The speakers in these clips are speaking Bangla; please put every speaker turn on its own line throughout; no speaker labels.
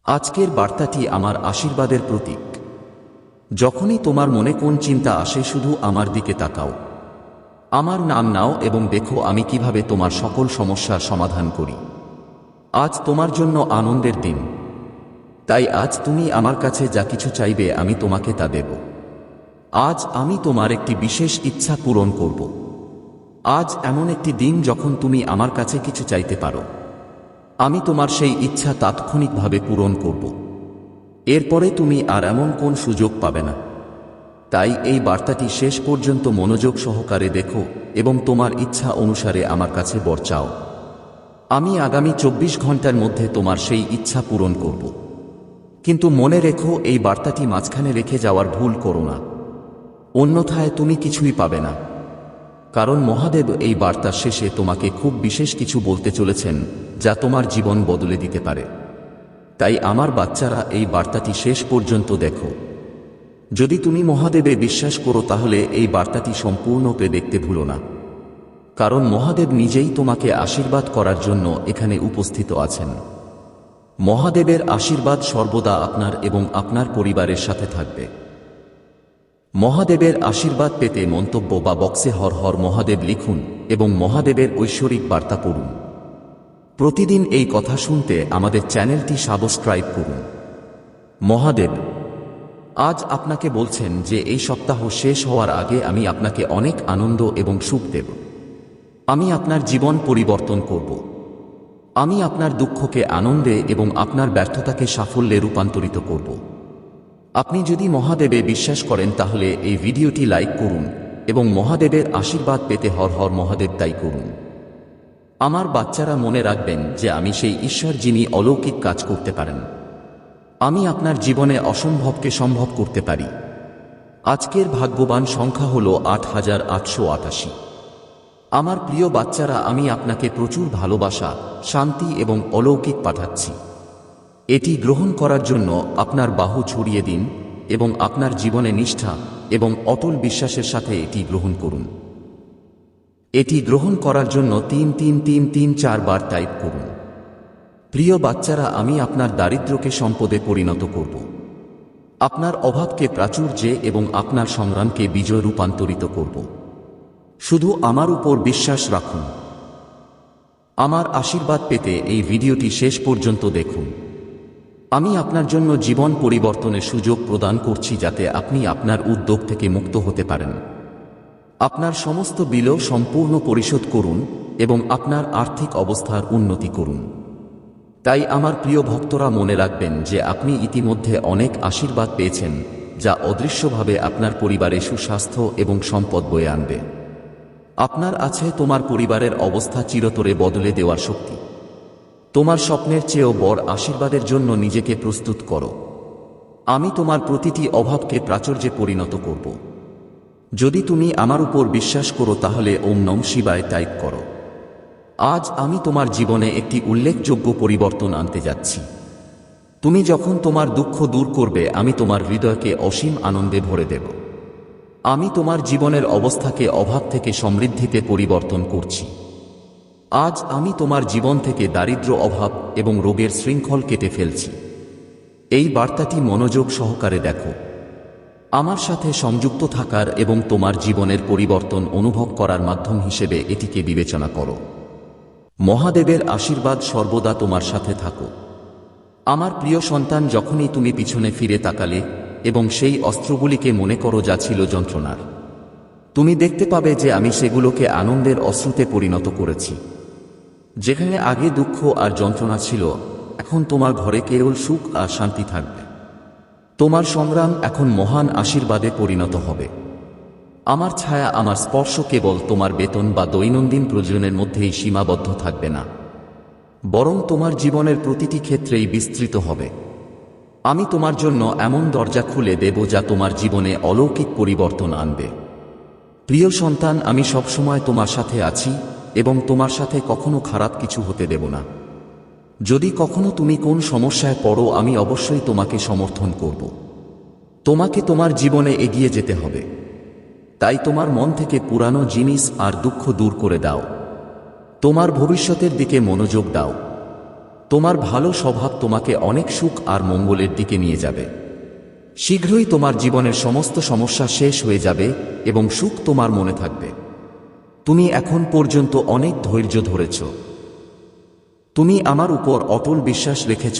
আজকের বার্তাটি আমার আশীর্বাদের প্রতীক। যখনই তোমার মনে কোন চিন্তা আসে, শুধু আমার দিকে তাকাও, আমার নাম নাও এবং দেখো আমি কিভাবে তোমার সকল সমস্যার সমাধান করি। আজ তোমার জন্য আনন্দের দিন, তাই আজ তুমি আমার কাছে যা কিছু চাইবে আমি তোমাকে তা দেব। আজ আমি তোমার একটি বিশেষ ইচ্ছা পূরণ করব। আজ এমন একটি দিন যখন তুমি আমার কাছে কিছু চাইতে পারো, আমি তোমার সেই ইচ্ছা তাৎক্ষণিকভাবে পূরণ করব। এরপরে তুমি আর এমন কোন সুযোগ পাবে না। তাই এই বার্তাটি শেষ পর্যন্ত মনোযোগ সহকারে দেখো এবং তোমার ইচ্ছা অনুসারে আমার কাছে বর চাও। আমি আগামী 24 ঘন্টার মধ্যে তোমার সেই ইচ্ছা পূরণ করব। কিন্তু মনে রেখো, এই বার্তাটি মাঝখানে রেখে যাওয়ার ভুল করো না, অন্যথায় তুমি কিছুই পাবে না। কারণ মহাদেব এই বার্তার শেষে তোমাকে খুব বিশেষ কিছু বলতে চলেছেন, যা তোমার জীবন বদলে দিতে পারে। তাই আমার বাচ্চারা, এই বার্তাটি শেষ পর্যন্ত দেখো। যদি তুমি মহাদেবে বিশ্বাস করো তাহলে এই বার্তাটি সম্পূর্ণরূপে দেখতে ভুলো না, কারণ মহাদেব নিজেই তোমাকে আশীর্বাদ করার জন্য এখানে উপস্থিত আছেন। মহাদেবের আশীর্বাদ সর্বদা আপনার এবং আপনার পরিবারের সাথে থাকবে। মহাদেবের আশীর্বাদ পেতে মন্তব্য বা বক্সে হর হর মহাদেব লিখুন এবং মহাদেবের ঐশ্বরিক বার্তা পড়ুন। প্রতিদিন এই কথা শুনতে আমাদের চ্যানেলটি সাবস্ক্রাইব করুন। মহাদেব আজ আপনাকে বলছেন যে এই সপ্তাহ শেষ হওয়ার আগে আমি আপনাকে অনেক আনন্দ এবং সুখ দেব। আমি আপনার জীবন পরিবর্তন করব। আমি আপনার দুঃখকে আনন্দে এবং আপনার ব্যর্থতাকে সাফল্যে রূপান্তরিত করব। আপনি যদি মহাদেবে বিশ্বাস করেন তাহলে এই ভিডিওটি লাইক করুন এবং মহাদেবের আশীর্বাদ পেতে হর হর মহাদেব তাই করুন। আমার বাচ্চারা, মনে রাখবেন যে আমি সেই ঈশ্বর যিনি অলৌকিক কাজ করতে পারেন। আমি আপনার জীবনে অসম্ভবকে সম্ভব করতে পারি। আজকের ভাগ্যবান সংখ্যা হল 8888। আমার প্রিয় বাচ্চারা, আমি আপনাকে প্রচুর ভালোবাসা, শান্তি এবং অলৌকিক পাঠাচ্ছি। এটি গ্রহণ করার জন্য আপনার বাহু ছড়িয়ে দিন এবং আপনার জীবনে নিষ্ঠা এবং অটল বিশ্বাসের সাথে এটি গ্রহণ করুন। এটি গ্রহণ করার জন্য 33334 বার টাইপ করুন। প্রিয় বাচ্চারা, আমি আপনার দারিদ্র্যকে সম্পদে পরিণত করব। আপনার অভাবকে প্রাচুর্যে এবং আপনার সংগ্রামকে বিজয় রূপান্তরিত করব। শুধু আমার উপর বিশ্বাস রাখুন। আমার আশীর্বাদ পেতে এই ভিডিওটি শেষ পর্যন্ত দেখুন। আমি আপনার জন্য জীবন পরিবর্তনের সুযোগ প্রদান করছি, যাতে আপনি আপনার উদ্যোগ থেকে মুক্ত হতে পারেন। আপনার সমস্ত বিলও সম্পূর্ণ পরিশোধ করুন এবং আপনার আর্থিক অবস্থার উন্নতি করুন। তাই আমার প্রিয় ভক্তরা, মনে রাখবেন যে আপনি ইতিমধ্যে অনেক আশীর্বাদ পেয়েছেন, যা অদৃশ্যভাবে আপনার পরিবারে সুস্বাস্থ্য এবং সম্পদ বয়ে আনবে। আপনার আছে তোমার পরিবারের অবস্থা চিরতরে বদলে দেওয়ার শক্তি। তোমার স্বপ্নের চেয়েও বড় আশীর্বাদের জন্য নিজেকে প্রস্তুত করো। আমি তোমার প্রতিটি অভাবকে প্রাচুর্যে পরিণত করব। যদি তুমি আমার উপর বিশ্বাস করো তাহলে ওম নম শিবায় টাইপ করো। আজ আমি তোমার জীবনে একটি উল্লেখযোগ্য পরিবর্তন আনতে যাচ্ছি। তুমি যখন তোমার দুঃখ দূর করবে, আমি তোমার হৃদয়কে অসীম আনন্দে ভরে দেব। আমি তোমার জীবনের অবস্থাকে অভাব থেকে সমৃদ্ধিতে পরিবর্তন করছি। আজ আমি তোমার জীবন থেকে দারিদ্র্য, অভাব এবং রোগের শৃঙ্খল কেটে ফেলছি। এই বার্তাটি মনোযোগ সহকারে দেখো। আমার সাথে সংযুক্ত থাকার এবং তোমার জীবনের পরিবর্তন অনুভব করার মাধ্যম হিসেবে এটিকে বিবেচনা করো। মহাদেবের আশীর্বাদ সর্বদা তোমার সাথে থাকো। আমার প্রিয় সন্তান, যখনই তুমি পিছনে ফিরে তাকালে এবং সেই অস্ত্রগুলিকে মনে করো যা ছিল যন্ত্রণার, তুমি দেখতে পাবে যে আমি সেগুলোকে আনন্দের অশ্রুতে পরিণত করেছি। যেখানে আগে দুঃখ আর যন্ত্রণা ছিল, এখন তোমার ঘরে কেবল সুখ আর শান্তি থাকবে। তোমার সংগ্রাম এখন মহান আশীর্বাদে পরিণত হবে। আমার ছায়া, আমার স্পর্শ কেবল তোমার বেতন বা দৈনন্দিন প্রয়োজনের মধ্যেই সীমাবদ্ধ থাকবে না, বরং তোমার জীবনের প্রতিটি ক্ষেত্রেই বিস্তৃত হবে। আমি তোমার জন্য এমন দরজা খুলে দেব যা তোমার জীবনে অলৌকিক পরিবর্তন আনবে। প্রিয় সন্তান, আমি সবসময় তোমার সাথে আছি এবং তোমার সাথে কখনো খারাপ কিছু হতে দেব না। যদি কখনো তুমি কোন সমস্যায় পড়ো, আমি অবশ্যই তোমাকে সমর্থন করব। তোমাকে তোমার জীবনে এগিয়ে যেতে হবে। তাই তোমার মন থেকে পুরানো জিনিস আর দুঃখ দূর করে দাও। তোমার ভবিষ্যতের দিকে মনোযোগ দাও। তোমার ভালো স্বভাব তোমাকে অনেক সুখ আর মঙ্গলের দিকে নিয়ে যাবে। শীঘ্রই তোমার জীবনের সমস্ত সমস্যা শেষ হয়ে যাবে এবং সুখ তোমার মনে থাকবে। তুমি এখন পর্যন্ত অনেক ধৈর্য ধরেছ। তুমি আমার উপর অটল বিশ্বাস রেখেছ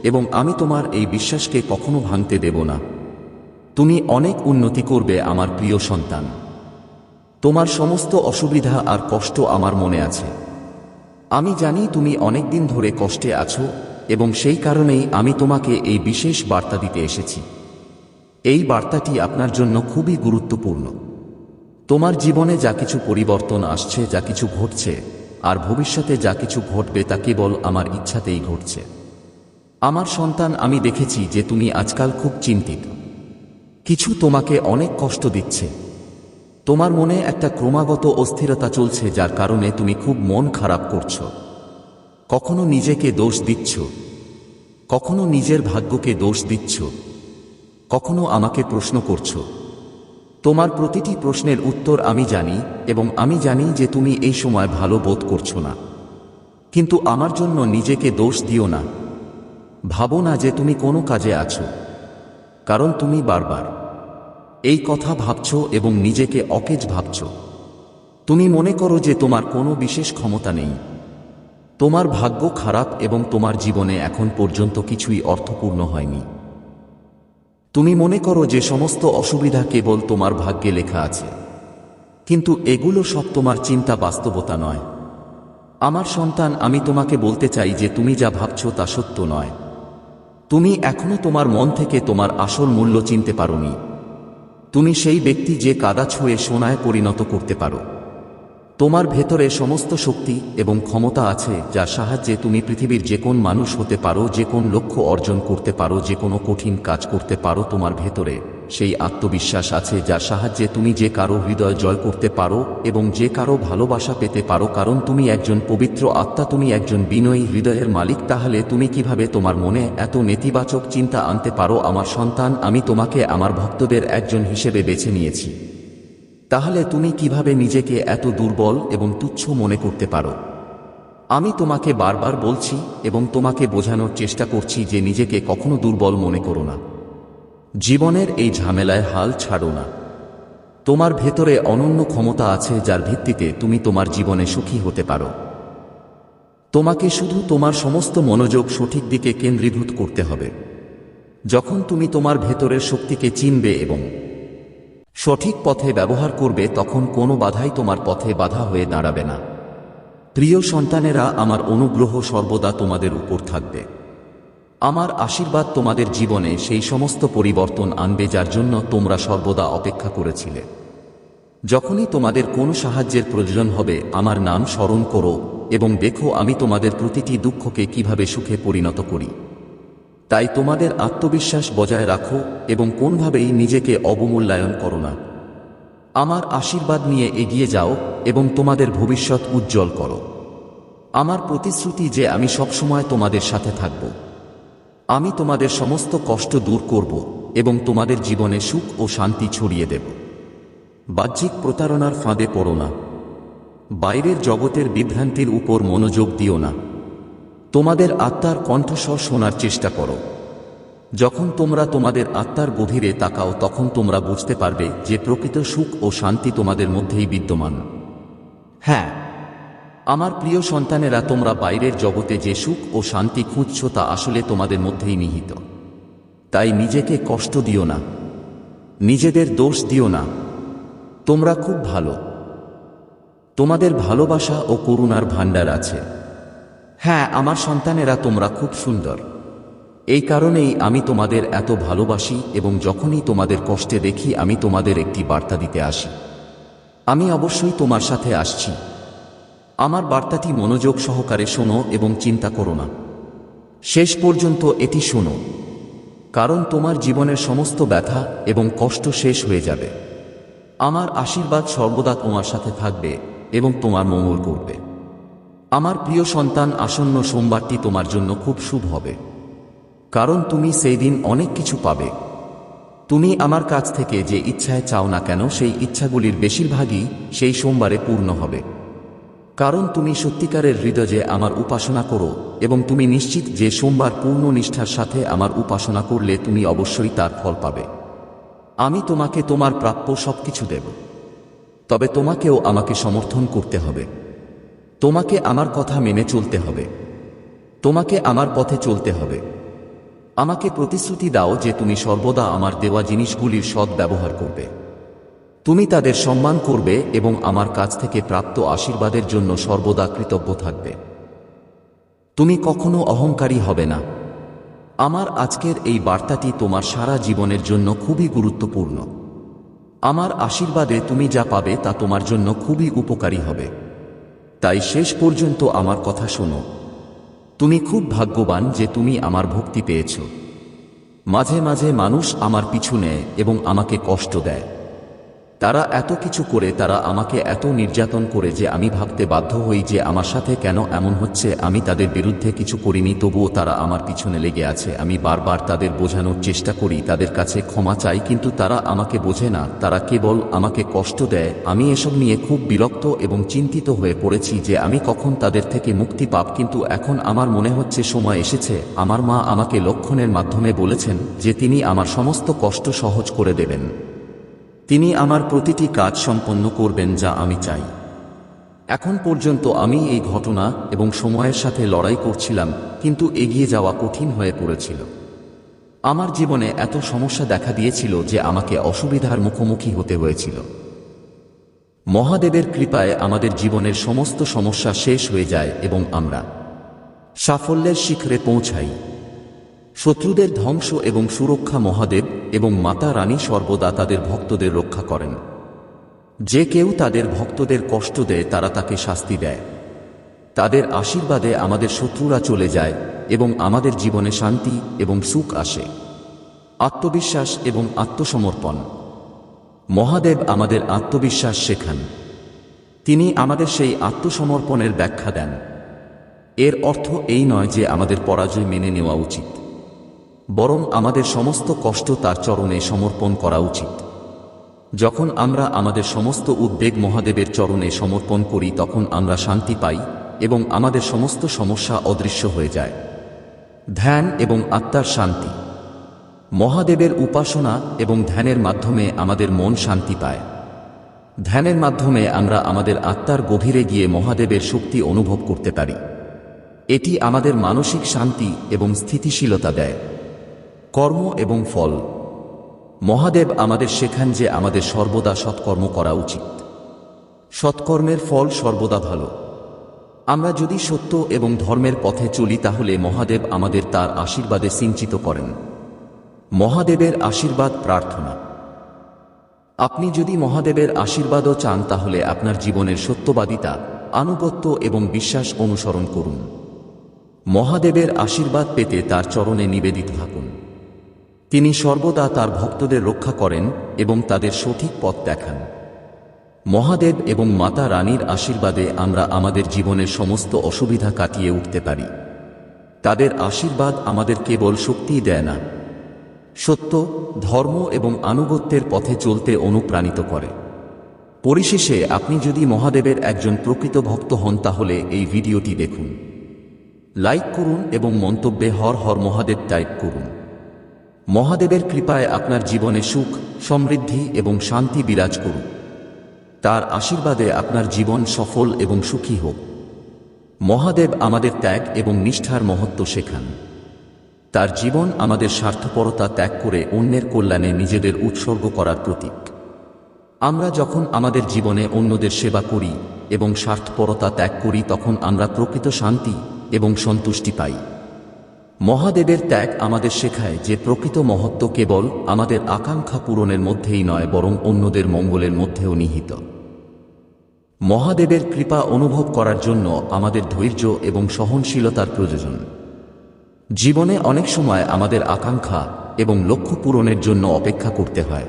এবং আমি তোমার এই বিশ্বাসকে কখনো ভাঙতে দেব না। তুমি অনেক উন্নতি করবে আমার প্রিয় সন্তান। তোমার সমস্ত অসুবিধা আর কষ্ট আমার মনে আছে। আমি জানি তুমি অনেক দিন ধরে কষ্টে আছো এবং সেই কারণেই আমি তোমাকে এই বিশেষ বার্তা দিতে এসেছি। এই বার্তাটি আপনার জন্য খুবই গুরুত্বপূর্ণ। তোমার জীবনে যা কিছু পরিবর্তন আসছে, যা কিছু ঘটছে আর ভবিষ্যতে যা কিছু ঘটবে তা কেবল আমার ইচ্ছাতেই ঘটছে। আমার সন্তান, আমি দেখেছি যে তুমি আজকাল খুব চিন্তিত। কিছু তোমাকে অনেক কষ্ট দিচ্ছে। তোমার মনে একটা ক্রমাগত অস্থিরতা চলছে, যার কারণে তুমি খুব মন খারাপ করছো। কখনো নিজেকে দোষ দিচ্ছ, কখনো নিজের ভাগ্যকে দোষ দিচ্ছ, কখনো আমাকে প্রশ্ন করছো। তোমার প্রতিটি প্রশ্নের উত্তর আমি জানি এবং আমি জানি যে তুমি এই সময় ভালো বোধ করছো না। কিন্তু আমার জন্য নিজেকে দোষ দিও না। ভাবো না যে তুমি কোনো কাজে আছো, কারণ তুমি বারবার এই কথা ভাবছো এবং নিজেকে অকেজ ভাবছো। তুমি মনে করো যে তোমার কোনো বিশেষ ক্ষমতা নেই, তোমার ভাগ্য খারাপ এবং তোমার জীবনে এখন পর্যন্ত কিছুই অর্থপূর্ণ হয়নি। তুমি মনে করো যে সমস্ত অসুবিধা কেবল তোমার ভাগ্যে লেখা আছে, কিন্তু এগুলো সব তোমার চিন্তা, বাস্তবতা নয়। আমার সন্তান, আমি তোমাকে বলতে চাই যে তুমি যা ভাবছো তা সত্য নয়। তুমি এখনো তোমার মন থেকে তোমার আসল মূল্য চিনতে পারোনি। তুমি সেই ব্যক্তি যে কাদা ছুঁয়ে সোনায় পরিণত করতে পারো। তোমার ভেতরে সমস্ত শক্তি এবং ক্ষমতা আছে, যার সাহায্যে তুমি পৃথিবীর যে কোন মানুষ হতে পারো, যে কোন লক্ষ্য অর্জন করতে পারো, যে কোনো কঠিন কাজ করতে পারো। তোমার ভেতরে সেই আত্মবিশ্বাস আছে যার সাহায্যে তুমি যে কারো হৃদয় জয় করতে পারো এবং যে কারো ভালোবাসা পেতে পারো, কারণ তুমি একজন পবিত্র আত্মা, তুমি একজন বিনয়ী হৃদয়ের মালিক। তাহলে তুমি কিভাবে তোমার মনে এত নেতিবাচক চিন্তা আনতে পারো? আমার সন্তান, আমি তোমাকে আমার ভক্তদের একজন হিসেবে বেছে নিয়েছি। তাহলে তুমি কিভাবে নিজেকে এত দুর্বল এবং তুচ্ছ মনে করতে পারো? আমি তোমাকে বারবার বলছি এবং তোমাকে বোঝানোর চেষ্টা করছি যে নিজেকে কখনো দুর্বল মনে করো না। জীবনের এই ঝামেলায় হাল ছাড়ো না। তোমার ভেতরে অনন্য ক্ষমতা আছে, যার ভিত্তিতে তুমি তোমার জীবনে সুখী হতে পারো। তোমাকে শুধু তোমার সমস্ত মনোযোগ সঠিক দিকে কেন্দ্রীভূত করতে হবে। যখন তুমি তোমার ভেতরের শক্তিকে চিনবে এবং সঠিক পথে ব্যবহার করবে, তখন কোনো বাধাই তোমার পথে বাধা হয়ে দাঁড়াবে না। প্রিয় সন্তানেরা, আমার অনুগ্রহ সর্বদা তোমাদের উপর থাকবে। আমার আশীর্বাদ তোমাদের জীবনে সেই সমস্ত পরিবর্তন আনবে যার জন্য তোমরা সর্বদা অপেক্ষা করেছিলে। যখনই তোমাদের কোনো সাহায্যের প্রয়োজন হবে, আমার নাম স্মরণ করো এবং দেখো আমি তোমাদের প্রতিটি দুঃখকে কিভাবে সুখে পরিণত করি। তাই তোমাদের আত্মবিশ্বাস বজায় রাখো এবং কোনোভাবেই নিজেকে অবমূল্যায়ন করো না। আমার আশীর্বাদ নিয়ে এগিয়ে যাও এবং তোমাদের ভবিষ্যৎ উজ্জ্বল করো। আমার প্রতিশ্রুতি যে আমি সবসময় তোমাদের সাথে থাকব। আমি তোমাদের সমস্ত কষ্ট দূর করব এবং তোমাদের জীবনে সুখ ও শান্তি ছড়িয়ে দেব। বাহ্যিক প্রতারণার ফাঁদে পড়ো না। বাইরের জগতের বিভ্রান্তির উপর মনোযোগ দিও না। তোমাদের আত্মার কণ্ঠস্বর শোনার চেষ্টা করো। যখন তোমরা তোমাদের আত্মার গভীরে তাকাও, তখন তোমরা বুঝতে পারবে যে প্রকৃত সুখ ও শান্তি তোমাদের মধ্যেই বিদ্যমান। হ্যাঁ, আমার প্রিয় সন্তানেরা, তোমরা বাইরের জগতে যে সুখ ও শান্তি খুঁজছ তা আসলে তোমাদের মধ্যেই নিহিত। তাই নিজেকে কষ্ট দিও না, নিজেদের দোষ দিও না। তোমরা খুব ভালো। তোমাদের ভালোবাসা ও করুণার ভাণ্ডার আছে। হ্যাঁ, আমার সন্তানেরা, তোমরা খুব সুন্দর। এই কারণেই আমি তোমাদের এত ভালোবাসি এবং যখনই তোমাদের কষ্টে দেখি, আমি তোমাদের একটি বার্তা দিতে আসি। আমি অবশ্যই তোমার সাথে আসছি। আমার বার্তাটি মনোযোগ সহকারে শোনো এবং চিন্তা করো না। শেষ পর্যন্ত এটি শোনো, কারণ তোমার জীবনের সমস্ত ব্যথা এবং কষ্ট শেষ হয়ে যাবে। আমার আশীর্বাদ সর্বদা তোমার সাথে থাকবে এবং তোমার মঙ্গল করবে। আমার প্রিয় সন্তান, আসন্ন সোমবারটি তোমার জন্য খুব শুভ হবে, কারণ তুমি সেই দিন অনেক কিছু পাবে। তুমি আমার কাছ থেকে যে ইচ্ছায় চাও না কেন, সেই ইচ্ছাগুলির বেশিরভাগই সেই সোমবারে পূর্ণ হবে। কারণ তুমি সত্যিকারের হৃদয়ে আমার উপাসনা করো এবং তুমি নিশ্চিত যে সোমবার পূর্ণ নিষ্ঠার সাথে আমার উপাসনা করলে তুমি অবশ্যই তার ফল পাবে। আমি তোমাকে তোমার প্রাপ্য সবকিছু দেব, তবে তোমাকেও আমাকে সমর্থন করতে হবে। তোমাকে আমার কথা মেনে চলতে হবে, তোমাকে আমার পথে চলতে হবে। আমাকে প্রতিশ্রুতি দাও যে তুমি সর্বদা আমার দেওয়া জিনিসগুলির সৎ ব্যবহার করবে, তুমি তাদের সম্মান করবে এবং আমার কাছ থেকে প্রাপ্ত আশীর্বাদের জন্য সর্বদা কৃতজ্ঞ থাকবে। তুমি কখনো অহংকারী হবে না। আমার আজকের এই বার্তাটি তোমার সারা জীবনের জন্য খুবই গুরুত্বপূর্ণ। আমার আশীর্বাদে তুমি যা পাবে তা তোমার জন্য খুবই উপকারী হবে। তাই শেষ পর্যন্ত আমার কথা শোনো। তুমি খুব ভাগ্যবান যে তুমি আমার ভক্তি পেয়েছ। মাঝে মাঝে মানুষ আমার পিছু নেয় এবং আমাকে কষ্ট দেয়। তারা এত কিছু করে, তারা আমাকে এত নির্যাতন করে যে আমি ভাবতে বাধ্য হই যে আমার সাথে কেন এমন হচ্ছে। আমি তাদের বিরুদ্ধে কিছু করিনি, তবুও তারা আমার পিছনে লেগে আছে। আমি বারবার তাদের বোঝানোর চেষ্টা করি, তাদের কাছে ক্ষমা চাই, কিন্তু তারা আমাকে বোঝে না, তারা কেবল আমাকে কষ্ট দেয়। আমি এসব নিয়ে খুব বিরক্ত এবং চিন্তিত হয়ে পড়েছি যে আমি কখন তাদের থেকে মুক্তি পাব। কিন্তু এখন আমার মনে হচ্ছে সময় এসেছে। আমার মা আমাকে লক্ষণের মাধ্যমে বলেছেন যে তিনি আমার সমস্ত কষ্ট সহজ করে দেবেন। তিনি আমার প্রতিটি কাজ সম্পন্ন করবেন যা আমি চাই। এখন পর্যন্ত আমি এই ঘটনা এবং সময়ের সাথে লড়াই করছিলাম, কিন্তু এগিয়ে যাওয়া কঠিন হয়ে পড়েছিল। আমার জীবনে এত সমস্যা দেখা দিয়েছিল যে আমাকে অসুবিধার মুখোমুখি হতে হয়েছিল। মহাদেবের কৃপায় আমাদের জীবনের সমস্ত সমস্যা শেষ হয়ে যায় এবং আমরা সাফল্যের শিখরে পৌঁছাই। শত্রুদের ধ্বংস এবং সুরক্ষা মহাদেব এবং মাতা রানী সর্বদা তাদের ভক্তদের রক্ষা করেন। যে কেউ তাদের ভক্তদের কষ্ট দেয় তারা তাকে শাস্তি দেয়। তাদের আশীর্বাদে আমাদের শত্রুরা চলে যায় এবং আমাদের জীবনে শান্তি এবং সুখ আসে। আত্মবিশ্বাস এবং আত্মসমর্পণ। মহাদেব আমাদের আত্মবিশ্বাস শেখান। তিনি আমাদের সেই আত্মসমর্পণের ব্যাখ্যা দেন। এর অর্থ এই নয় যে আমাদের পরাজয় মেনে নেওয়া উচিত, বরং আমাদের সমস্ত কষ্ট তার চরণে সমর্পণ করা উচিত। যখন আমরা আমাদের সমস্ত উদ্বেগ মহাদেবের চরণে সমর্পণ করি তখন আমরা শান্তি পাই এবং আমাদের সমস্ত সমস্যা অদৃশ্য হয়ে যায়। ধ্যান এবং আত্মার শান্তি। মহাদেবের উপাসনা এবং ধ্যানের মাধ্যমে আমাদের মন শান্তি পায়। ধ্যানের মাধ্যমে আমরা আমাদের আত্মার গভীরে গিয়ে মহাদেবের শক্তি অনুভব করতে পারি। এটি আমাদের মানসিক শান্তি এবং স্থিতিশীলতা দেয়। কর্ম এবং ফল। মহাদেব আমাদের শেখান যে আমাদের সর্বদা সৎকর্ম করা উচিত। সৎকর্মের ফল সর্বদা ভালো। আমরা যদি সত্য এবং ধর্মের পথে চলি তাহলে মহাদেব আমাদের তার আশীর্বাদে সিঞ্চিত করেন। মহাদেবের আশীর্বাদ প্রার্থনা। আপনি যদি মহাদেবের আশীর্বাদও চান তাহলে আপনার জীবনের সত্যবাদিতা, আনুগত্য এবং বিশ্বাস অনুসরণ করুন। মহাদেবের আশীর্বাদ পেতে তার চরণে নিবেদিত থাকুন। তিনি সর্বদা তার ভক্তদের রক্ষা করেন এবং তাদের সঠিক পথ দেখান। মহাদেব এবং মাতা রানীর আশীর্বাদে আমরা আমাদের জীবনের সমস্ত অসুবিধা কাটিয়ে উঠতে পারি। তাদের আশীর্বাদ আমাদের কেবল শক্তিই দেয় না, সত্য, ধর্ম এবং আনুগত্যের পথে চলতে অনুপ্রাণিত করে। পরিশেষে আপনি যদি মহাদেবের একজন প্রকৃত ভক্ত হন তাহলে এই ভিডিওটি দেখুন, লাইক করুন এবং মন্তব্যে হর হর মহাদেব টাইপ করুন। মহাদেবের কৃপায় আপনার জীবনে সুখ, সমৃদ্ধি এবং শান্তি বিরাজ করুক। তার আশীর্বাদে আপনার জীবন সফল এবং সুখী হোক। মহাদেব আমাদের ত্যাগ এবং নিষ্ঠার মহত্ব শেখান। তার জীবন আমাদের স্বার্থপরতা ত্যাগ করে অন্যের কল্যাণে নিজেদের উৎসর্গ করার প্রতীক। আমরা যখন আমাদের জীবনে অন্যদের সেবা করি এবং স্বার্থপরতা ত্যাগ করি তখন আমরা প্রকৃত শান্তি এবং সন্তুষ্টি পাই। মহাদেবের ত্যাগ আমাদের শেখায় যে প্রকৃত মহত্ব কেবল আমাদের আকাঙ্ক্ষা পূরণের মধ্যেই নয় বরং অন্যদের মঙ্গলের মধ্যেও নিহিত। মহাদেবের কৃপা অনুভব করার জন্য আমাদের ধৈর্য এবং সহনশীলতার প্রয়োজন। জীবনে অনেক সময় আমাদের আকাঙ্ক্ষা এবং লক্ষ্য পূরণের জন্য অপেক্ষা করতে হয়।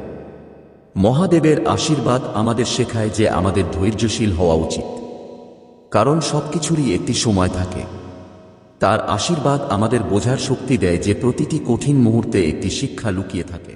মহাদেবের আশীর্বাদ আমাদের শেখায় যে আমাদের ধৈর্যশীল হওয়া উচিত, কারণ সবকিছুরই একটি সময় থাকে। তার আশীর্বাদ আমাদের বোঝার শক্তি দেয় যে প্রতিটি কঠিন মুহূর্তে একটি শিক্ষা লুকিয়ে থাকে।